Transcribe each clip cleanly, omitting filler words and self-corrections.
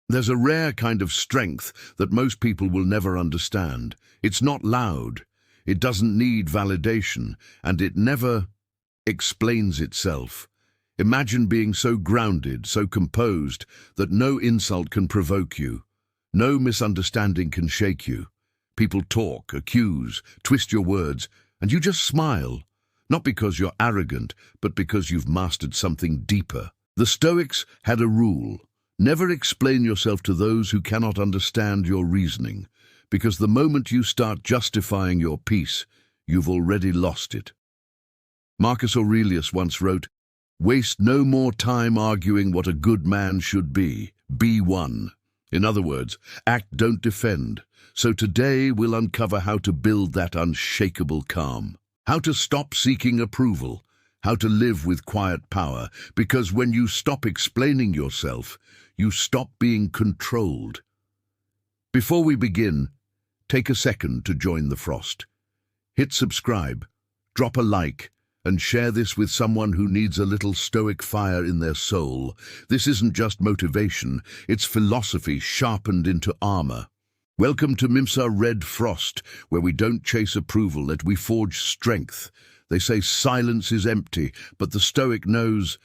There's a rare kind of strength that most people will never understand. It's not loud, it doesn't need validation, and it never explains itself. Imagine being so grounded, so composed, that no insult can provoke you. No misunderstanding can shake you. People talk, accuse, twist your words, and you just smile. Not because you're arrogant, but because you've mastered something deeper. The Stoics had a rule: never explain yourself to those who cannot understand your reasoning, because the moment you start justifying your peace, you've already lost it. Marcus Aurelius once wrote, "Waste no more time arguing what a good man should be. Be one." In other words, act, don't defend. So today we'll uncover how to build that unshakable calm. How to stop seeking approval. How to live with quiet power. Because when you stop explaining yourself, you stop being controlled. Before we begin, take a second to join the frost. Hit subscribe, drop a like, and share this with someone who needs a little Stoic fire in their soul. This isn't just motivation, it's philosophy sharpened into armor. Welcome to Mimsa Red Frost, where we don't chase approval, that we forge strength. They say silence is empty, but the Stoic knows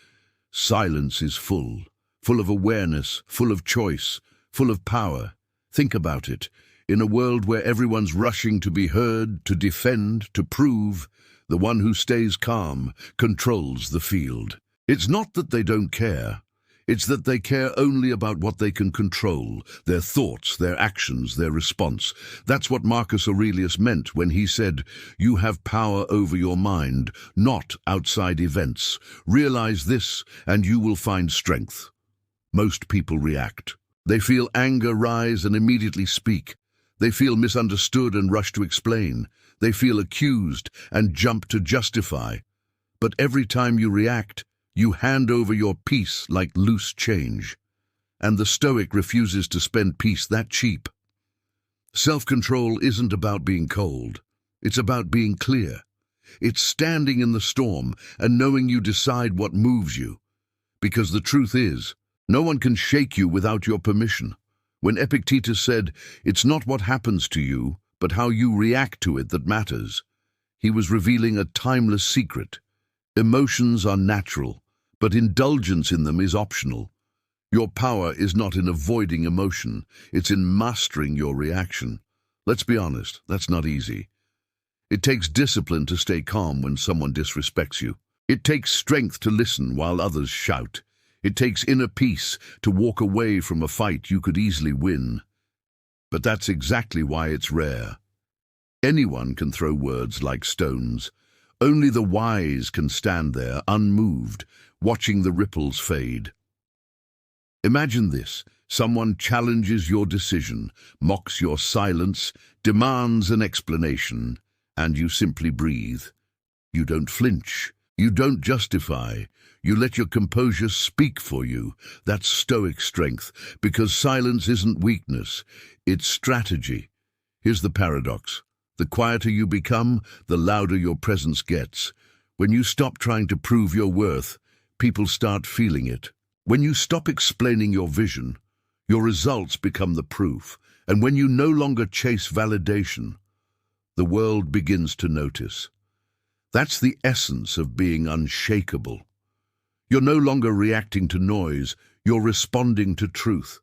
silence is full of awareness, full of choice, full of power. Think about it. In a world where everyone's rushing to be heard, to defend, to prove, the one who stays calm controls the field. It's not that they don't care. It's that they care only about what they can control, their thoughts, their actions, their response. That's what Marcus Aurelius meant when he said, "You have power over your mind, not outside events. Realize this, and you will find strength." Most people react. They feel anger rise and immediately speak. They feel misunderstood and rush to explain. They feel accused and jump to justify. But every time you react, you hand over your peace like loose change. And the Stoic refuses to spend peace that cheap. Self-control isn't about being cold. It's about being clear. It's standing in the storm and knowing you decide what moves you. Because the truth is, no one can shake you without your permission. When Epictetus said, "It's not what happens to you, but how you react to it that matters," he was revealing a timeless secret. Emotions are natural, but indulgence in them is optional. Your power is not in avoiding emotion, it's in mastering your reaction. Let's be honest, that's not easy. It takes discipline to stay calm when someone disrespects you. It takes strength to listen while others shout. It takes inner peace to walk away from a fight you could easily win. But that's exactly why it's rare. Anyone can throw words like stones. Only the wise can stand there, unmoved, watching the ripples fade. Imagine this. Someone challenges your decision, mocks your silence, demands an explanation, and you simply breathe. You don't flinch. You don't justify. You let your composure speak for you. That's Stoic strength, because silence isn't weakness, it's strategy. Here's the paradox. The quieter you become, the louder your presence gets. When you stop trying to prove your worth, people start feeling it. When you stop explaining your vision, your results become the proof. And when you no longer chase validation, the world begins to notice. That's the essence of being unshakable. You're no longer reacting to noise, you're responding to truth.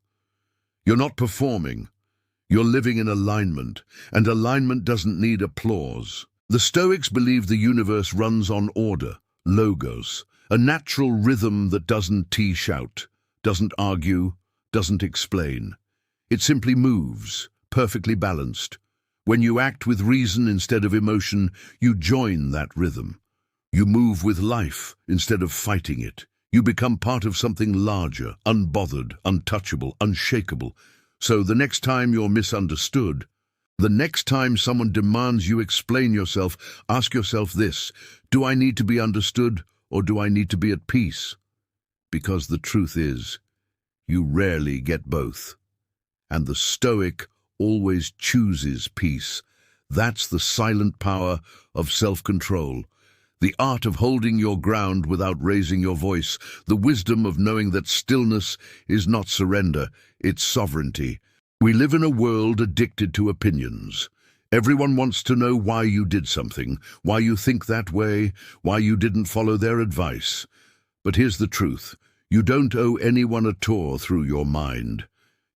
You're not performing, you're living in alignment, and alignment doesn't need applause. The Stoics believe the universe runs on order, logos, a natural rhythm that doesn't shout, doesn't argue, doesn't explain. It simply moves, perfectly balanced. When you act with reason instead of emotion, you join that rhythm. You move with life instead of fighting it. You become part of something larger, unbothered, untouchable, unshakable. So the next time you're misunderstood, the next time someone demands you explain yourself, ask yourself this: do I need to be understood or do I need to be at peace? Because the truth is, you rarely get both. And the Stoic always chooses peace. That's the silent power of self-control. The art of holding your ground without raising your voice, the wisdom of knowing that stillness is not surrender, it's sovereignty. We live in a world addicted to opinions. Everyone wants to know why you did something, why you think that way, why you didn't follow their advice. But here's the truth. You don't owe anyone a tour through your mind.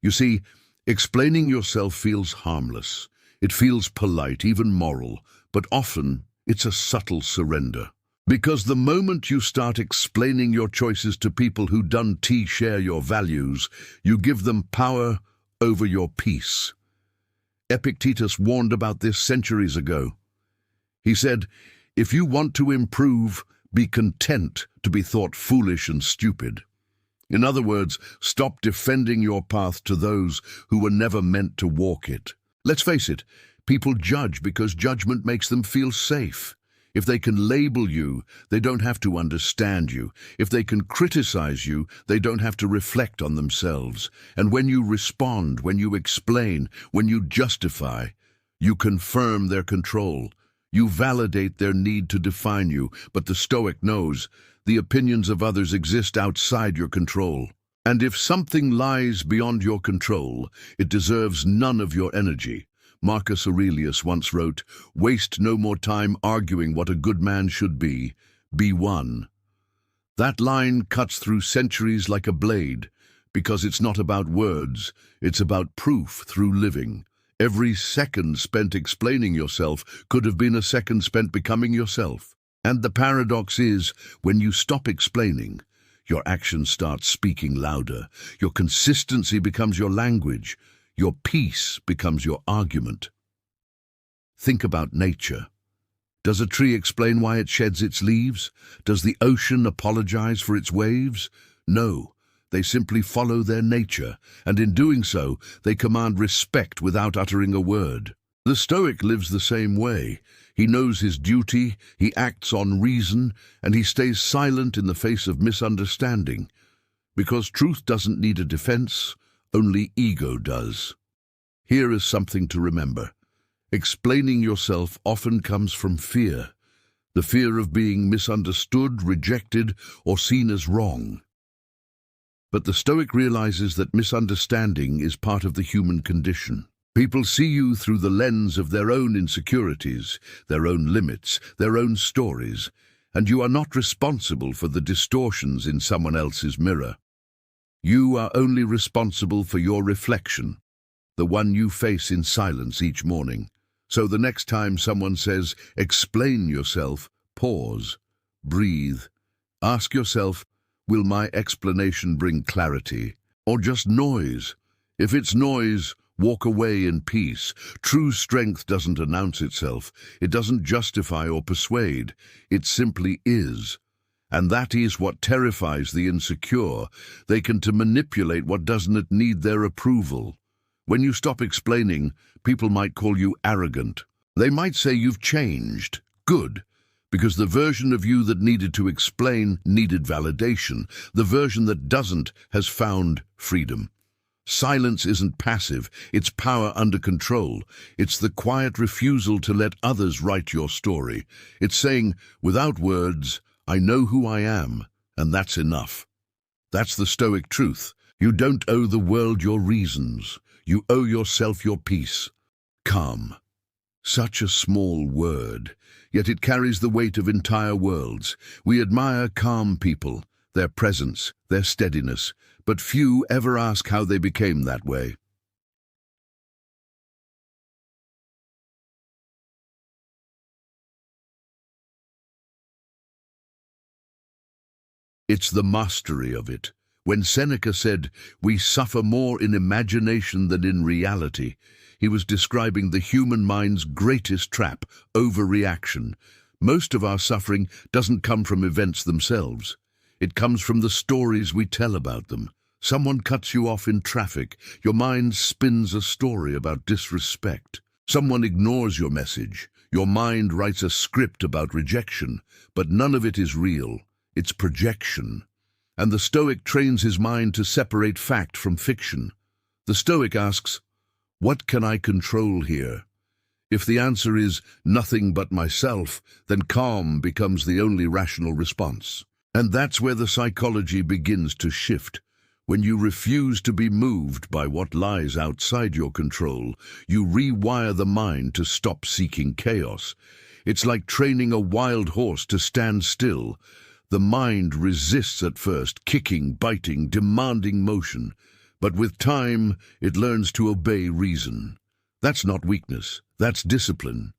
You see, explaining yourself feels harmless. It feels polite, even moral, but often it's a subtle surrender. Because the moment you start explaining your choices to people who don't share your values, you give them power over your peace. Epictetus warned about this centuries ago. He said, "If you want to improve, be content to be thought foolish and stupid." In other words, stop defending your path to those who were never meant to walk it. Let's face it, people judge because judgment makes them feel safe. If they can label you, they don't have to understand you. If they can criticize you, they don't have to reflect on themselves. And when you respond, when you explain, when you justify, you confirm their control. You validate their need to define you. But the Stoic knows the opinions of others exist outside your control. And if something lies beyond your control, it deserves none of your energy. Marcus Aurelius once wrote, "Waste no more time arguing what a good man should be one." That line cuts through centuries like a blade, because it's not about words, it's about proof through living. Every second spent explaining yourself could have been a second spent becoming yourself. And the paradox is, when you stop explaining, your actions start speaking louder. Your consistency becomes your language. Your peace becomes your argument. Think about nature. Does a tree explain why it sheds its leaves? Does the ocean apologize for its waves? No, they simply follow their nature, and in doing so, they command respect without uttering a word. The Stoic lives the same way. He knows his duty, he acts on reason, and he stays silent in the face of misunderstanding. Because truth doesn't need a defense, only ego does. Here is something to remember. Explaining yourself often comes from fear. The fear of being misunderstood, rejected, or seen as wrong. But the Stoic realizes that misunderstanding is part of the human condition. People see you through the lens of their own insecurities, their own limits, their own stories, and you are not responsible for the distortions in someone else's mirror. You are only responsible for your reflection, the one you face in silence each morning. So the next time someone says, "Explain yourself," pause, breathe. Ask yourself, will my explanation bring clarity, or just noise? If it's noise, walk away in peace. True strength doesn't announce itself. It doesn't justify or persuade. It simply is. And that is what terrifies the insecure. They can manipulate what doesn't need their approval. When you stop explaining, people might call you arrogant. They might say you've changed. Good. Because the version of you that needed to explain needed validation. The version that doesn't has found freedom. Silence isn't passive, it's power under control. It's the quiet refusal to let others write your story. It's saying, without words, I know who I am, and that's enough. That's the Stoic truth. You don't owe the world your reasons. You owe yourself your peace. Calm. Such a small word, yet it carries the weight of entire worlds. We admire calm people, their presence, their steadiness, but few ever ask how they became that way. It's the mastery of it. When Seneca said, "We suffer more in imagination than in reality," he was describing the human mind's greatest trap, overreaction. Most of our suffering doesn't come from events themselves. It comes from the stories we tell about them. Someone cuts you off in traffic, your mind spins a story about disrespect. Someone ignores your message, your mind writes a script about rejection, but none of it is real. It's projection. And the Stoic trains his mind to separate fact from fiction. The Stoic asks, what can I control here? If the answer is nothing but myself, then calm becomes the only rational response. And that's where the psychology begins to shift. When you refuse to be moved by what lies outside your control, you rewire the mind to stop seeking chaos. It's like training a wild horse to stand still. The mind resists at first, kicking, biting, demanding motion. But with time, it learns to obey reason. That's not weakness, that's discipline.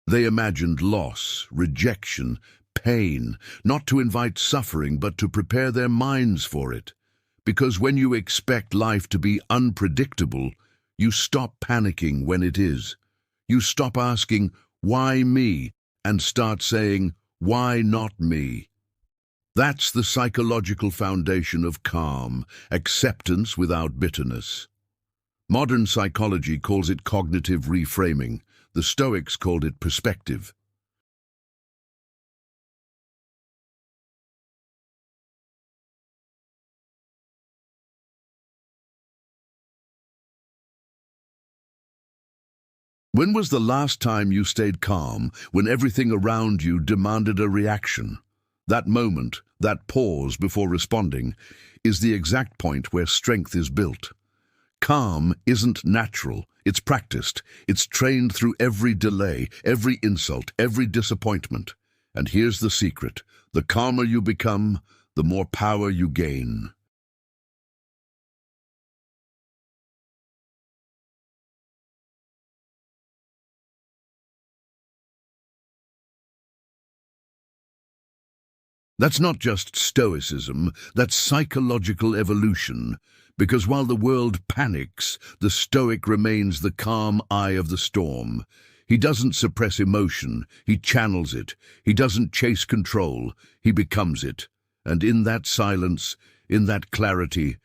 They imagined loss, rejection, pain, not to invite suffering, but to prepare their minds for it. Because when you expect life to be unpredictable, you stop panicking when it is. You stop asking, why me? And start saying, why not me? That's the psychological foundation of calm, acceptance without bitterness. Modern psychology calls it cognitive reframing. The Stoics called it perspective. When was the last time you stayed calm when everything around you demanded a reaction? That moment, that pause before responding, is the exact point where strength is built. Calm isn't natural, it's practiced. It's trained through every delay, every insult, every disappointment. And here's the secret. The calmer you become, the more power you gain. That's not just Stoicism, that's psychological evolution. Because while the world panics, the Stoic remains the calm eye of the storm. He doesn't suppress emotion, he channels it. He doesn't chase control, he becomes it. And in that silence, in that clarity,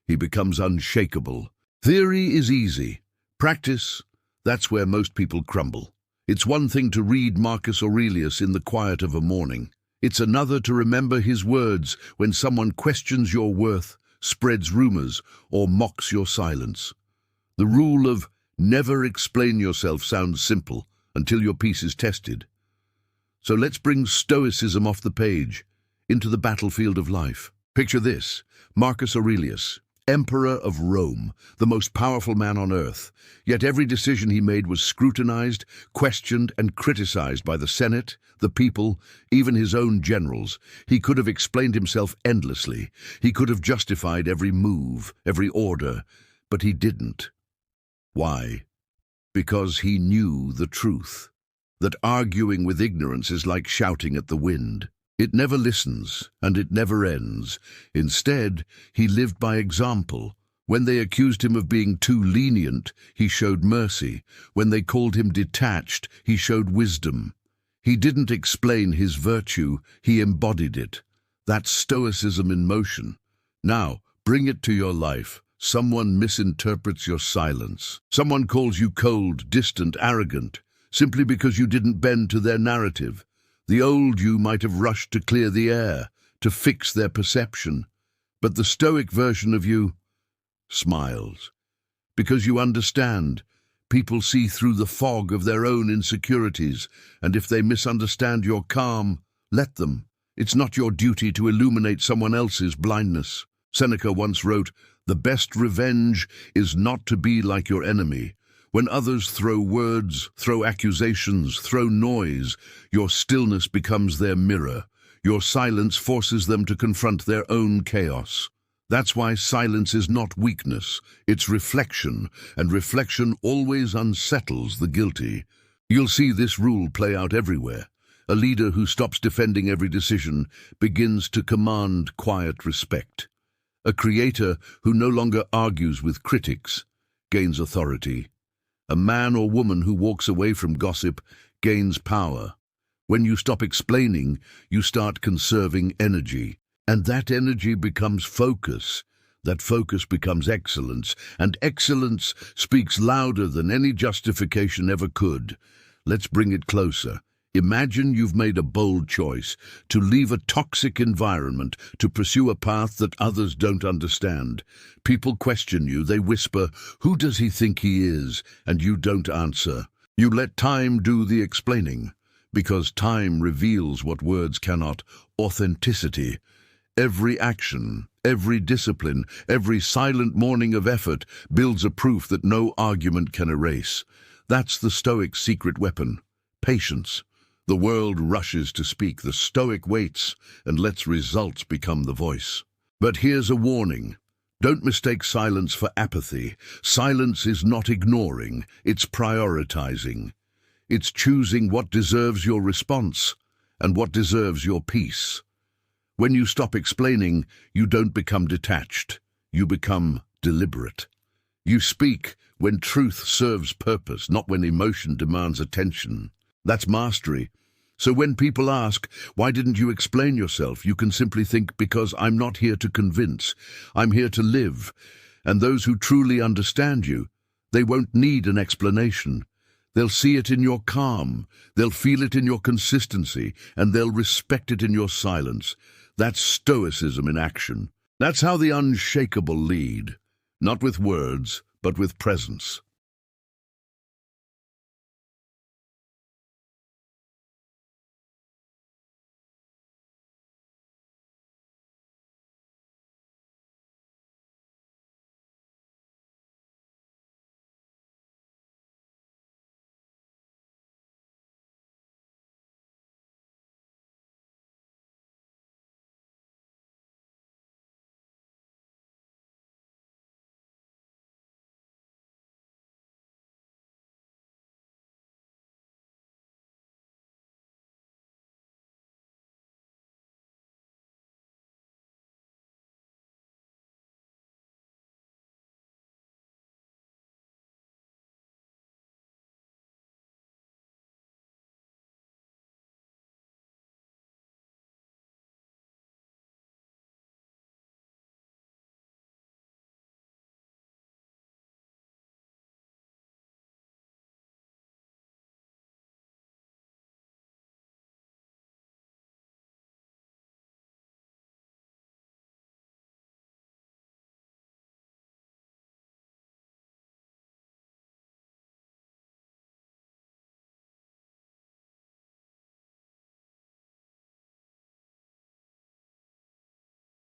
he becomes unshakable. Theory is easy. Practice, that's where most people crumble. It's one thing to read Marcus Aurelius in the quiet of a morning. It's another to remember his words when someone questions your worth, spreads rumors, or mocks your silence. The rule of never explain yourself sounds simple until your piece is tested. So let's bring Stoicism off the page, into the battlefield of life. Picture this, Marcus Aurelius, Emperor of Rome, the most powerful man on earth. Yet every decision he made was scrutinized, questioned, and criticized by the Senate, the people, even his own generals. He could have explained himself endlessly. He could have justified every move, every order, but he didn't. Why? Because he knew the truth, that arguing with ignorance is like shouting at the wind. It never listens, and it never ends. Instead, he lived by example. When they accused him of being too lenient, he showed mercy. When they called him detached, he showed wisdom. He didn't explain his virtue, he embodied it. That's Stoicism in motion. Now, bring it to your life. Someone misinterprets your silence. Someone calls you cold, distant, arrogant, simply because you didn't bend to their narrative. The old you might have rushed to clear the air, to fix their perception. But the Stoic version of you smiles. Because you understand, people see through the fog of their own insecurities, and if they misunderstand your calm, let them. It's not your duty to illuminate someone else's blindness. Seneca once wrote, "The best revenge is not to be like your enemy. When others throw words, throw accusations, throw noise, your stillness becomes their mirror. Your silence forces them to confront their own chaos." That's why silence is not weakness, it's reflection, and reflection always unsettles the guilty. You'll see this rule play out everywhere. A leader who stops defending every decision begins to command quiet respect. A creator who no longer argues with critics gains authority. A man or woman who walks away from gossip gains power. When you stop explaining, you start conserving energy. And that energy becomes focus. That focus becomes excellence. And excellence speaks louder than any justification ever could. Let's bring it closer. Imagine you've made a bold choice to leave a toxic environment to pursue a path that others don't understand. People question you, they whisper, "Who does he think he is?" And you don't answer. You let time do the explaining, because time reveals what words cannot: authenticity. Every action, every discipline, every silent morning of effort builds a proof that no argument can erase. That's the Stoic's secret weapon: patience. The world rushes to speak, the Stoic waits and lets results become the voice. But here's a warning. Don't mistake silence for apathy. Silence is not ignoring, it's prioritizing. It's choosing what deserves your response and what deserves your peace. When you stop explaining, you don't become detached, you become deliberate. You speak when truth serves purpose, not when emotion demands attention. That's mastery. So when people ask, "Why didn't you explain yourself?" you can simply think, "Because I'm not here to convince. I'm here to live." And those who truly understand you, they won't need an explanation. They'll see it in your calm, they'll feel it in your consistency, and they'll respect it in your silence. That's Stoicism in action. That's how the Unshakeable lead, not with words, but with presence.